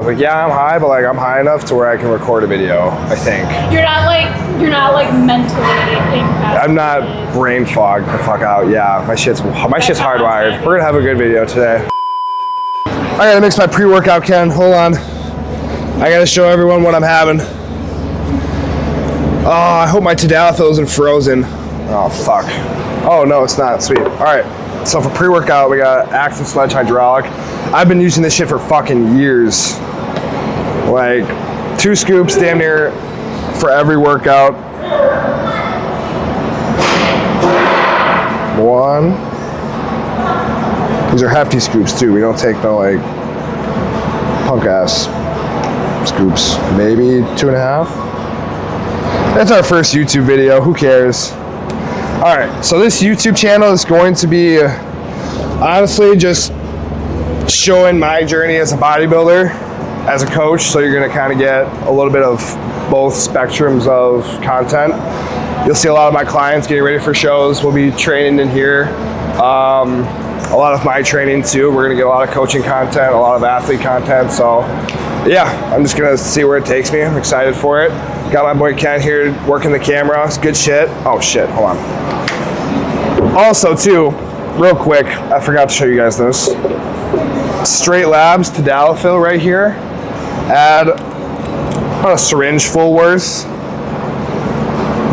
I was like, yeah, I'm high, but like I'm high enough to where I can record a video, I think. You're not like mentally incapacitated. I'm not brain fogged the fuck out. Yeah, my shit's hardwired. We're gonna have a good video today. I gotta mix my pre-workout, Ken. Hold on. I gotta show everyone what I'm having. Oh, I hope my Tadalafil isn't frozen. Oh, fuck. Oh, no, it's not. Sweet. All right. So for pre-workout, we got Action Sledge Hydraulic. I've been using this shit for fucking years. Like 2 scoops damn near for every workout. 1. These are hefty scoops too. We don't take no like punk ass scoops. Maybe 2.5. That's our first YouTube video. Who cares? All right. So this YouTube channel is going to be honestly just showing my journey as a bodybuilder, as a coach, so you're gonna kind of get a little bit of both spectrums of content. You'll see a lot of my clients getting ready for shows. We'll be training in here. A lot of my training too. We're gonna get a lot of coaching content, a lot of athlete content. So yeah, I'm just gonna see where it takes me. I'm excited for it. Got my boy Ken here working the camera. It's good shit. Oh shit, hold on. Also too, real quick, I forgot to show you guys this. Straight Labs Tadalafil right here. Add about a syringe full worth.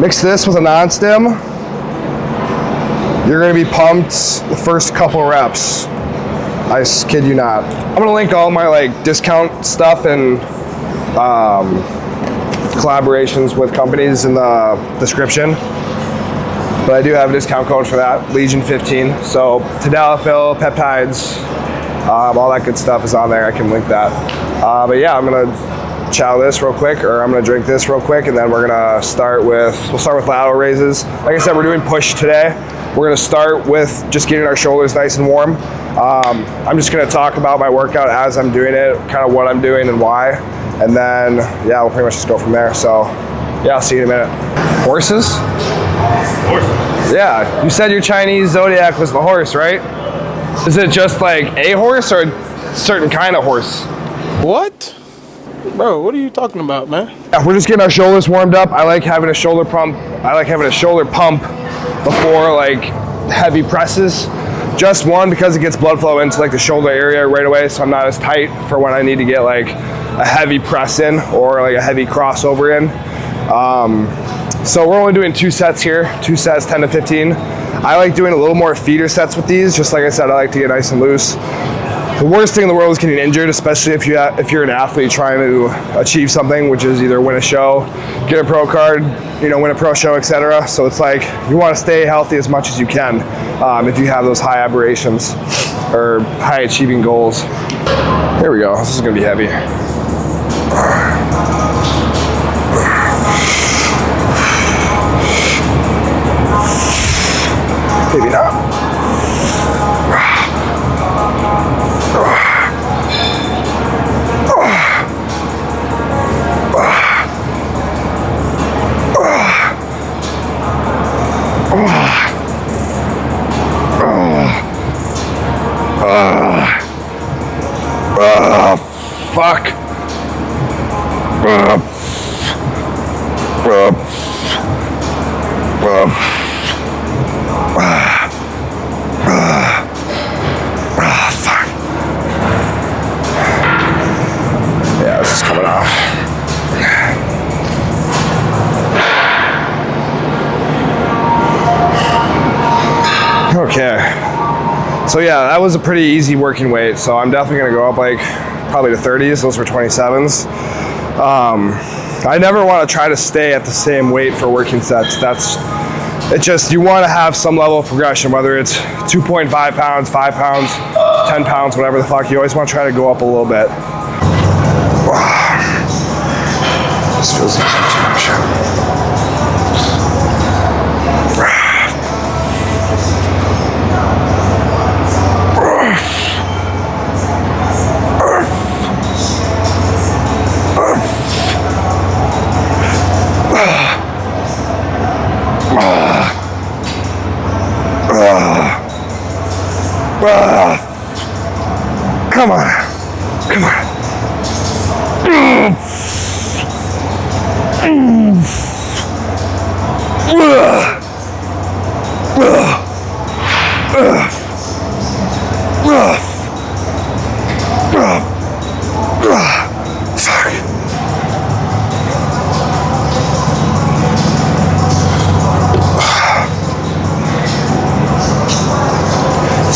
Mix this with a non-stim. You're gonna be pumped the first couple reps. I kid you not. I'm gonna link all my like discount stuff and collaborations with companies in the description. But I do have a discount code for that, Legion 15. So Tadalafil, peptides, all that good stuff is on there. I can link that. But yeah, I'm gonna chow this real quick, or I'm gonna drink this real quick, and then we're gonna we'll start with lateral raises. Like I said, we're doing push today. We're gonna start with just getting our shoulders nice and warm. I'm just gonna talk about my workout as I'm doing it, kind of what I'm doing and why, and then yeah, we'll pretty much just go from there. So yeah, I'll see you in a minute. Horses? Horses. Yeah, you said your Chinese zodiac was the horse, right? Is it just like a horse or a certain kind of horse? What? Bro, what are you talking about, man? Yeah, we're just getting our shoulders warmed up. I like having a shoulder pump. I like having a shoulder pump before like heavy presses. Just one, because it gets blood flow into like the shoulder area right away, so I'm not as tight for when I need to get like a heavy press in or like a heavy crossover in. So we're only doing 2 sets here, 2 sets, 10 to 15. I like doing a little more feeder sets with these. Just like I said, I like to get nice and loose. The worst thing in the world is getting injured, especially if you're an athlete trying to achieve something, which is either win a show, get a pro card, win a pro show, etc. So it's like you want to stay healthy as much as you can if you have those high aberrations or high achieving goals. Here we go. This is gonna be heavy. Maybe not. Fuck. Yeah, this is coming off. Okay. So yeah, that was a pretty easy working weight. So I'm definitely gonna go up like probably to 30s. Those were 27s. I never want to try to stay at the same weight for working sets. You want to have some level of progression, whether it's 2.5 pounds, 5 pounds, 10 pounds, whatever the fuck. You always want to try to go up a little bit. This feels like too much. Come on.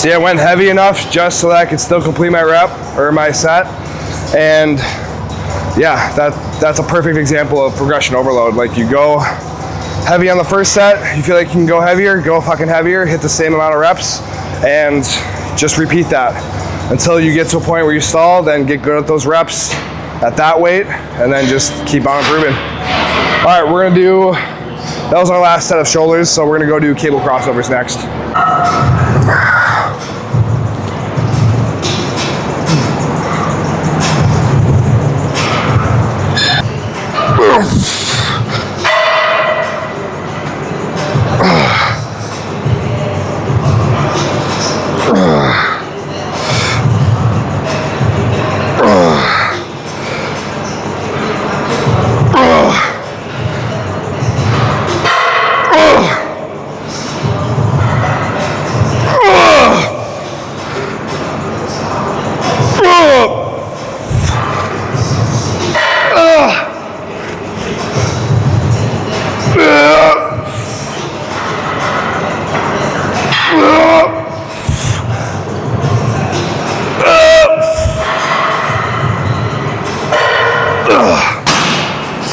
See, I went heavy enough just so that I could still complete my rep or my set. And yeah, that's a perfect example of progression overload. Like, you go heavy on the first set, you feel like you can go heavier, go fucking heavier, hit the same amount of reps, and just repeat that until you get to a point where you stall, then get good at those reps at that weight, and then just keep on improving. All right, we're gonna do, that was our last set of shoulders, so we're gonna go do cable crossovers next.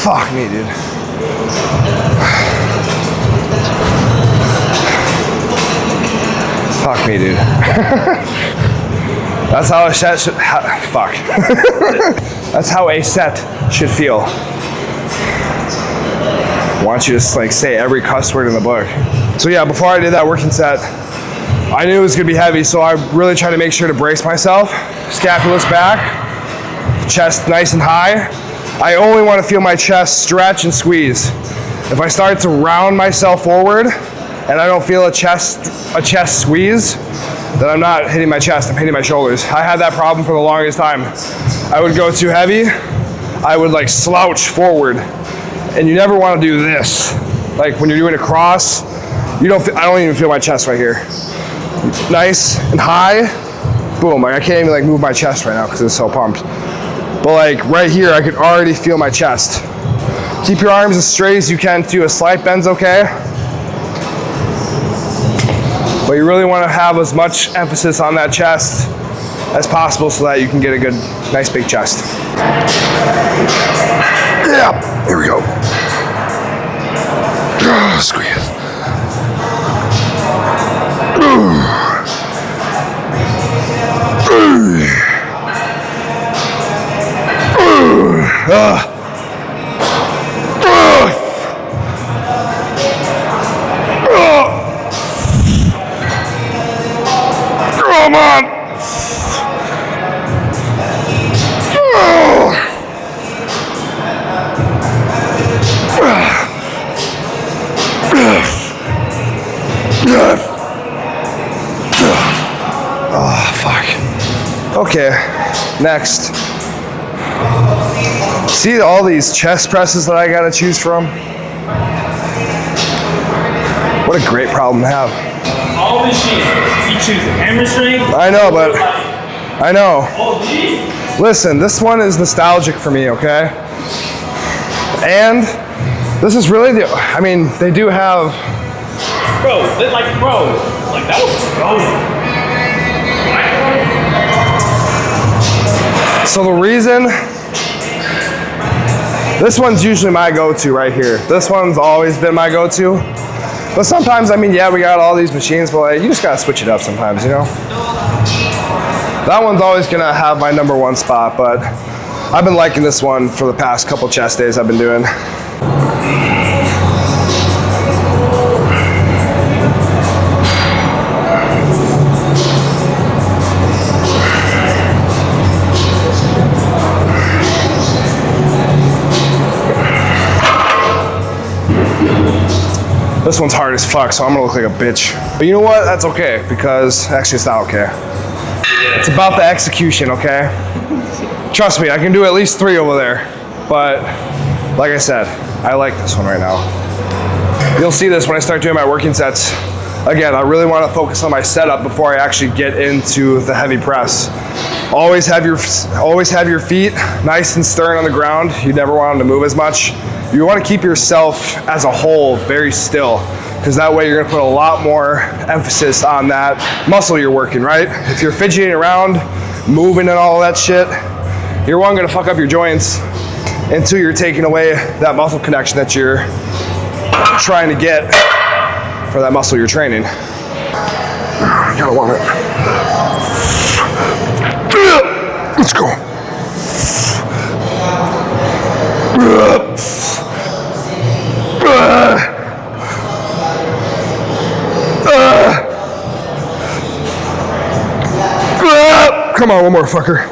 Fuck me, dude. Fuck me, dude. That's how a set should, fuck. That's how a set should feel. Why don't you just like say every cuss word in the book? So yeah, before I did that working set, I knew it was gonna be heavy, so I really tried to make sure to brace myself. Scapula's back, chest nice and high. I only want to feel my chest stretch and squeeze. If I start to round myself forward and I don't feel a chest squeeze, then I'm not hitting my chest, I'm hitting my shoulders. I had that problem for the longest time. I would go too heavy, I would like slouch forward, and you never want to do this. Like when you're doing a cross, I don't even feel my chest right here. Nice and high, boom, like I can't even like move my chest right now because it's so pumped. But like right here, I can already feel my chest. Keep your arms as straight as you can too. A slight bend's okay. But you really want to have as much emphasis on that chest as possible so that you can get a good, nice big chest. Yeah, here we go. Squeeze. Come on. Oh, fuck. Okay, next. See all these chest presses that I gotta choose from? What a great problem to have. All machines, you choose hammer strength. I know, but I know. Oh, geez. Listen, this one is nostalgic for me, okay? And this is really the, I mean, they do have. Bro, that was gold. So the reason, this one's usually my go-to right here. This one's always been my go-to. But sometimes, I mean, yeah, we got all these machines, but like, you just gotta switch it up sometimes, you know? That one's always gonna have my number one spot, but I've been liking this one for the past couple chest days I've been doing. This one's hard as fuck, so I'm gonna look like a bitch. But you know what? That's okay, because actually it's not okay. It's about the execution, okay? Trust me, I can do at least 3 over there. But like I said, I like this one right now. You'll see this when I start doing my working sets. Again, I really want to focus on my setup before I actually get into the heavy press. Always have your feet nice and stern on the ground. You never want them to move as much. You want to keep yourself as a whole very still. because that way you're gonna put a lot more emphasis on that muscle you're working, right? If you're fidgeting around, moving and all that shit, you're one, gonna fuck up your joints, and two, you're taking away that muscle connection that you're trying to get for that muscle you're training. You gotta want it. Let's go. Come on, one more, fucker.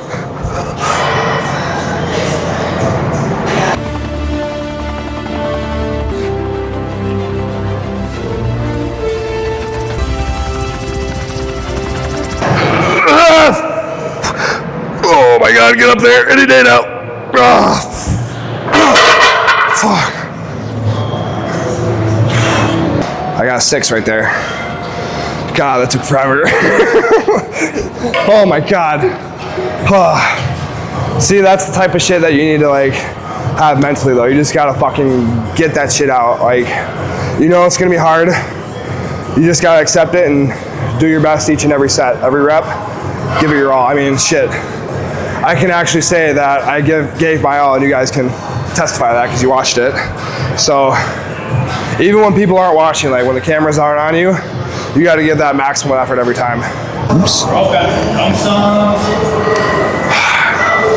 Oh my God, get up there any day now. Fuck. I got a 6 right there. God, that took forever. Oh my God. See, that's the type of shit that you need to like have mentally though. You just gotta fucking get that shit out. Like, you know it's gonna be hard. You just gotta accept it and do your best each and every set, every rep. Give it your all. I mean, shit. I can actually say that I gave my all, and you guys can testify to that because you watched it. So even when people aren't watching, like when the cameras aren't on you, you got to give that maximum effort every time. Oops. Bro got the dunks on.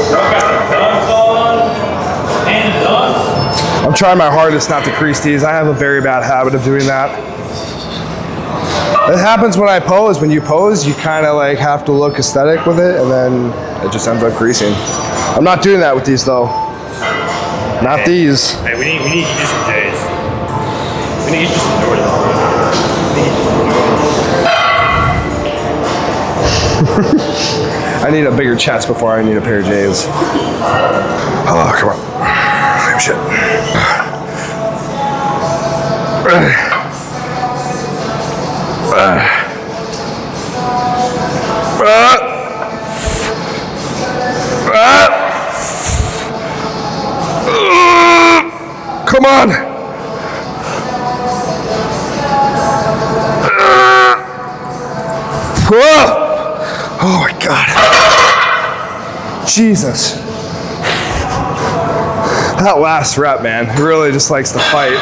Bro got the dunks on. And the dunks. I'm trying my hardest not to crease these. I have a very bad habit of doing that. It happens when I pose. When you pose, you kind of like have to look aesthetic with it, and then it just ends up creasing. I'm not doing that with these though. Not these. Hey, we need to get you some J's. We need to get you some Jordans. I need a bigger chest before I need a pair of J's. Oh, come on. Same shit. Come on. Oh my God. Jesus. That last rep, man, he really just likes to fight.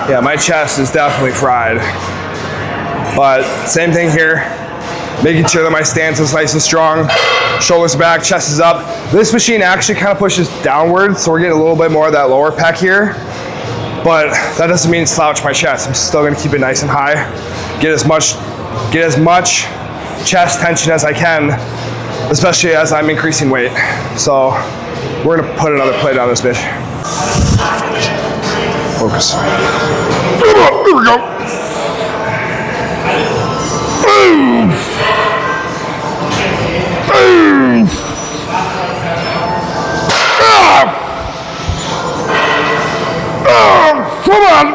Yeah, my chest is definitely fried. But same thing here. Making sure that my stance is nice and strong. Shoulders back, chest is up. This machine actually kind of pushes downwards, so we're getting a little bit more of that lower pec here. But that doesn't mean slouch my chest. I'm still gonna keep it nice and high. Get as much chest tension as I can, especially as I'm increasing weight. So we're gonna put another plate on this bitch. Focus. There we go. Boom. Boom. Come on!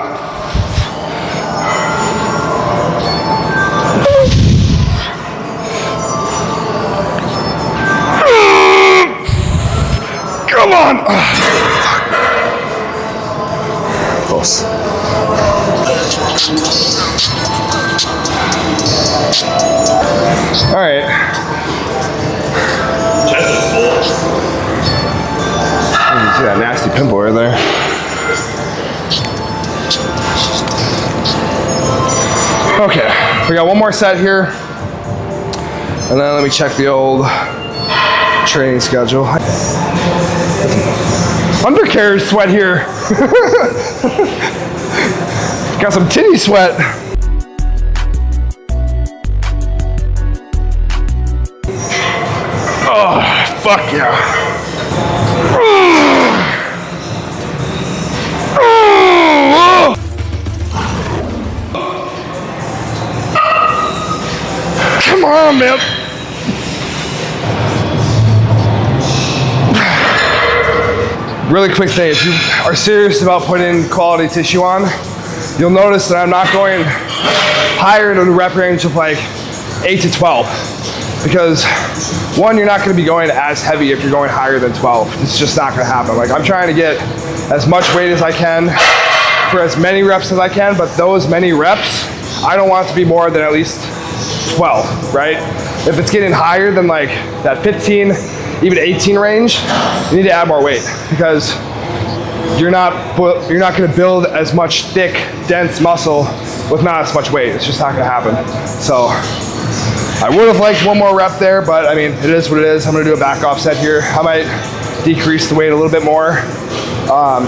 Come on! Close. All right. Chest is full. You can see that nasty pimple right there. Okay, we got one more set here, and then let me check the old training schedule. Undercarriage sweat here. Got some titty sweat. Oh, fuck yeah. Come on, man. Really quick thing, if you are serious about putting quality tissue on, you'll notice that I'm not going higher into the rep range of like 8 to 12. because one, you're not going to be going as heavy if you're going higher than 12. It's just not going to happen. Like, I'm trying to get as much weight as I can for as many reps as I can, but those many reps, I don't want it to be more than at least 12, right? If it's getting higher than like that 15, even 18 range, you need to add more weight, because you're not going to build as much thick, dense muscle with not as much weight. It's just not going to happen. So I would have liked one more rep there, but I mean, it is what it is. I'm going to do a back offset here. I might decrease the weight a little bit more,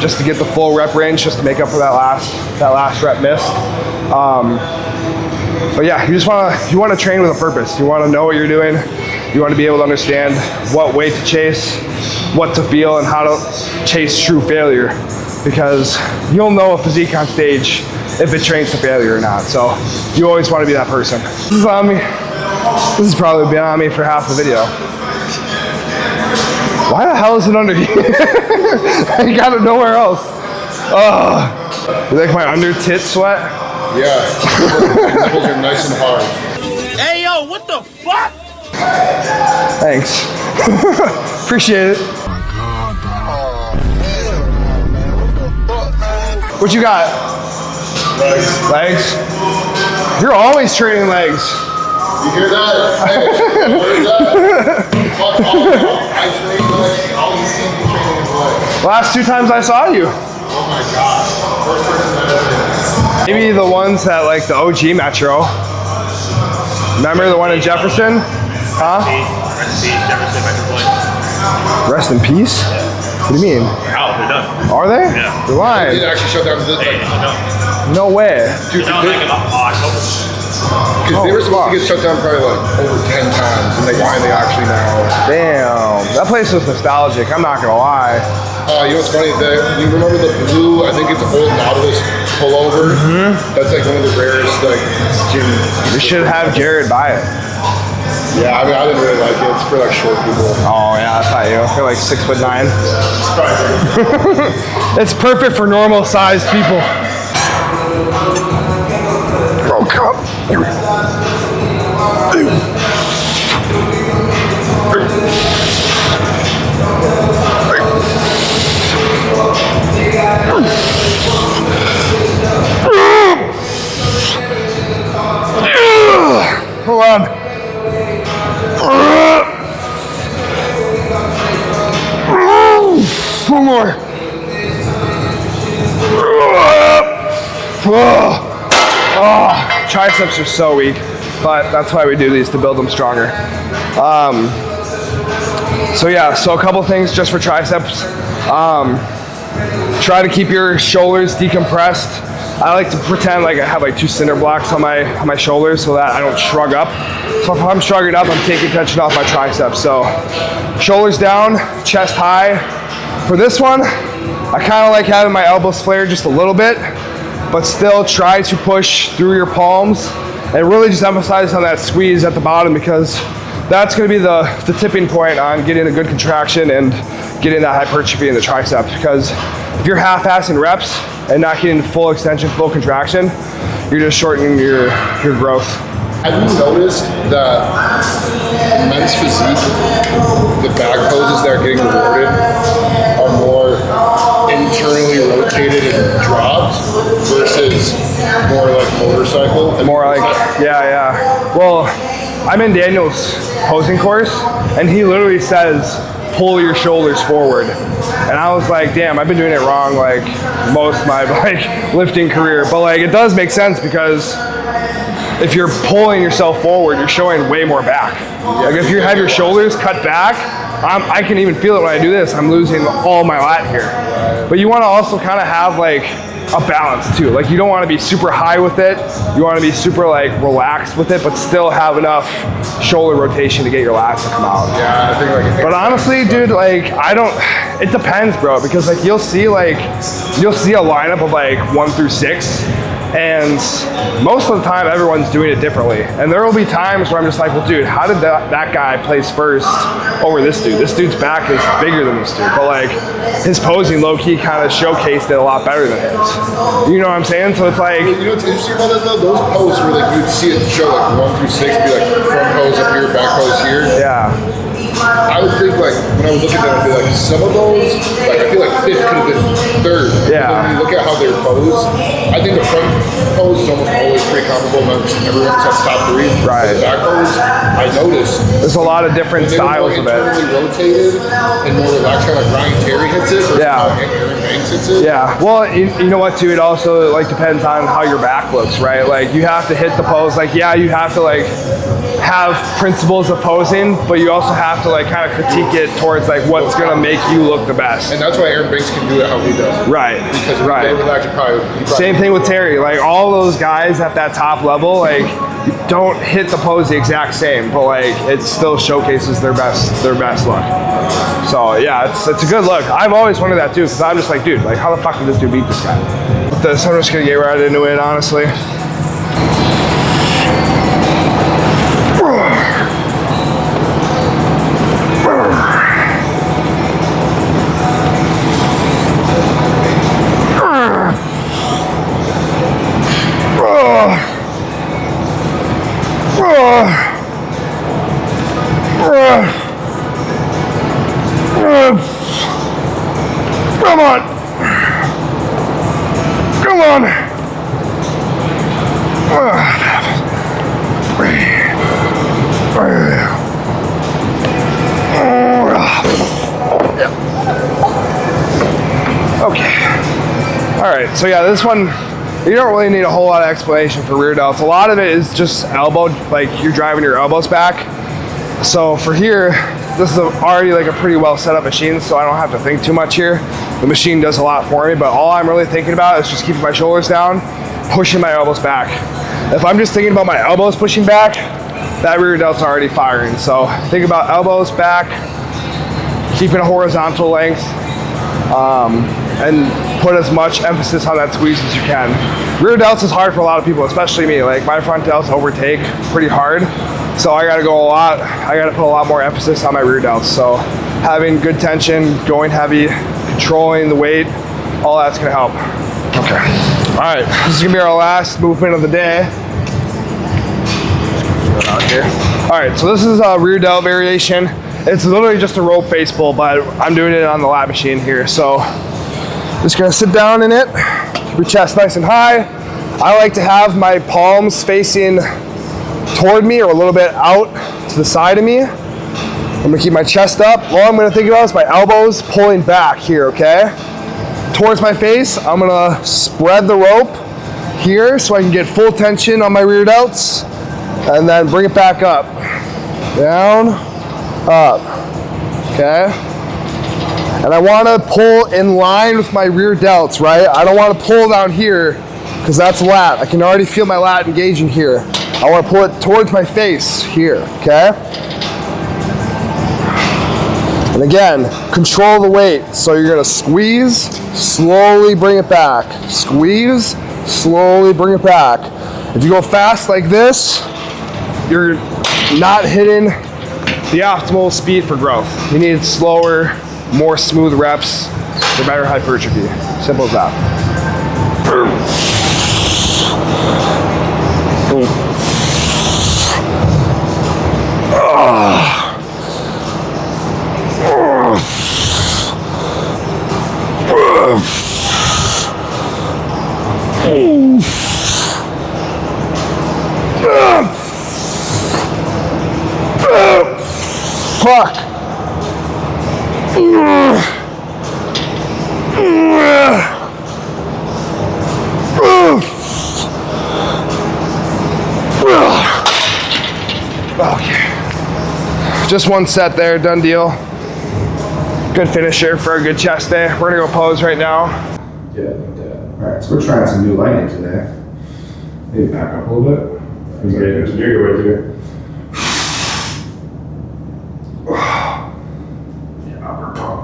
just to get the full rep range, just to make up for that last rep missed. But yeah, you want to train with a purpose. You want to know what you're doing. You want to be able to understand what weight to chase, what to feel, and how to chase true failure. Because you'll know a physique on stage if it trains to failure or not. So you always want to be that person. This is on me. This has probably been on me for half the video. Why the hell is it under here? I got it nowhere else. Oh, you like my under tit sweat? Yeah. My nipples are nice and hard. Hey, yo, what the fuck? Thanks. Appreciate it. What you got? Legs. Legs? You're always training legs. You hear that? Hey, you heard that? Fuck all of y'all. I train legs. All you see me training is legs. Last 2 times I saw you. Oh my god. First person that ever did. Maybe the ones that like the OG Metro. Remember the one in Jefferson? Huh? Rest in peace, Jefferson Metropolis. Rest in peace? What do you mean? Oh, they're done. Are they? Yeah. They're They lying. did actually shut down the Hey, they're done. No way. dude, They're done like in October. because they were supposed to get shut down probably like over 10 times, and they finally actually now. Damn. That place was nostalgic. I'm not gonna lie. You know what's funny? You remember the blue? I think it's old Nautilus pullover. That's like one of the rarest like gym. We should have Jared buy it. Yeah, I mean I didn't really like it. It's for like short people. Oh yeah, that's not you. You're like 6'9". It's probably It's perfect for normal sized people. Oh, come. Hold on. One more. Triceps are so weak, but that's why we do these, to build them stronger. So yeah, so a couple things just for triceps. Try to keep your shoulders decompressed. I like to pretend like I have like 2 cinder blocks on my shoulders so that I don't shrug up. So if I'm shrugging up, I'm taking tension off my triceps. So shoulders down, chest high. For this one, I kind of like having my elbows flared just a little bit, but still try to push through your palms and really just emphasize on that squeeze at the bottom, because that's going to be the tipping point on getting a good contraction and getting that hypertrophy in the triceps. Because if you're half-assing reps and not getting full extension, full contraction, you're just shortening your growth. Have you noticed that men's physique, the back poses that are getting rewarded are more internally rotated and dropped versus more like motorcycle? More like, yeah. Well, I'm in Daniel's posing course, and he literally says, pull your shoulders forward. And I was like, damn, I've been doing it wrong like most of my like lifting career. But like, it does make sense, because if you're pulling yourself forward, you're showing way more back. Like if you have your shoulders cut back, I can even feel it when I do this. I'm losing all my lat here. But you want to also kind of have like a balance too. Like you don't want to be super high with it. You want to be super like relaxed with it, but still have enough shoulder rotation to get your lats to come out. Yeah, I think like. But honestly, dude, like it depends, bro, because like you'll see a lineup of like 1 through 6, And most of the time, everyone's doing it differently. And there will be times where I'm just like, well, dude, how did that guy place first over this dude? This dude's back is bigger than this dude. But like, his posing low-key kind of showcased it a lot better than his. You know what I'm saying? So it's like... You know what's interesting about that though? Those posts where like you'd see it show like 1 through 6, be like front pose up here, back pose here. Yeah. I would think like, when I would look at that, I'd be like, some of those, like I feel like 5th could have been 3rd. Yeah. But when you look at how they're posed, I think the front pose is almost always pretty comparable. Everyone says top 3. Right. But the back pose, I noticed. There's a lot of different styles of it. Internally rotated and more relaxed, kind of like Ryan Terry hits it, versus Yeah. how Aaron Banks hits it. Yeah, well, you know what, too? It also like depends on how your back looks, right? Like you have to hit the pose. Like, yeah, you have to like have principles of posing, but you also have to like kind of critique it towards like what's gonna make you look the best. And that's why Aaron Banks can do it how he does it. Right. Because if Right. they relax, he probably Same thing with Terry. Like all those guys at that top level, like don't hit the pose the exact same, but like it still showcases their best look. So yeah, it's a good look. I've always wondered that too, because I'm just like, dude, like how the fuck did this dude beat this guy? With this, I'm just gonna get right into it, honestly. Come on. Come on. Okay. All right. So yeah, this one, you don't really need a whole lot of explanation for rear delts. A lot of it is just elbow, like you're driving your elbows back. So for here, this is already like a pretty well set up machine, so I don't have to think too much here. The machine does a lot for me, but all I'm really thinking about is just keeping my shoulders down, pushing my elbows back. If I'm just thinking about my elbows pushing back, that rear delt's already firing. So think about elbows back, keeping a horizontal length, and put as much emphasis on that squeeze as you can. Rear delts is hard for a lot of people, especially me. Like my front delts overtake pretty hard, so I gotta put a lot more emphasis on my rear delts. So having good tension, going heavy, controlling the weight, all that's gonna help. Okay, all right, this is gonna be our last movement of the day. All right, so this is a rear delt variation. It's literally just a rope face pull, but I'm doing it on the lat machine here. So just gonna sit down in it, keep your chest nice and high. I like to have my palms facing toward me or a little bit out to the side of me. I'm gonna keep my chest up. All I'm gonna think about is my elbows pulling back here, okay? Towards my face, I'm gonna spread the rope here so I can get full tension on my rear delts, and then bring it back up. Down, up, okay? And I wanna pull in line with my rear delts, right? I don't wanna pull down here, because that's lat. I can already feel my lat engaging here. I wanna pull it towards my face here, okay? And again, control the weight. So you're gonna squeeze, slowly bring it back. Squeeze, slowly bring it back. If you go fast like this, you're not hitting the optimal speed for growth. You need slower, more smooth reps for better hypertrophy. Simple as that. Fuck. Okay. Just one set there, done deal. Good finisher for a good chest day. We're gonna go pose right now. Yeah, like that. All right, so we're trying some new lighting today. Maybe back up a little bit. There's a bigger right there. Yeah, upper pump.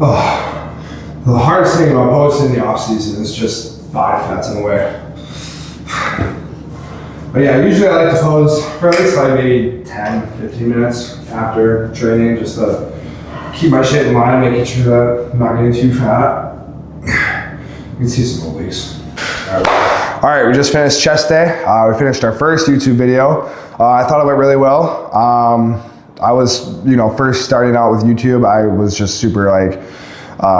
Oh, the hardest thing about posting in the off season is just body fat's in the way. But yeah, usually I like to pose for at least like maybe 10, 15 minutes after training, just to keep my shit in line, making sure that I'm not getting too fat. You can see some obliques. All right, we just finished chest day. We finished our first YouTube video. I thought it went really well. I was, first starting out with YouTube, I was just super like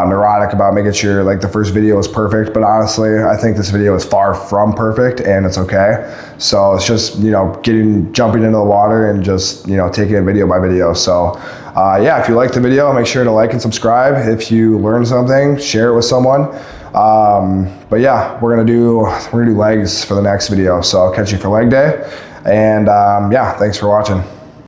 neurotic about making sure like the first video was perfect, but honestly, I think this video is far from perfect and it's okay. So it's just, jumping into the water and just, taking it video by video. So yeah, if you liked the video, make sure to like and subscribe. If you learned something, share it with someone. But yeah, we're gonna do legs for the next video. So I'll catch you for leg day. And yeah, thanks for watching.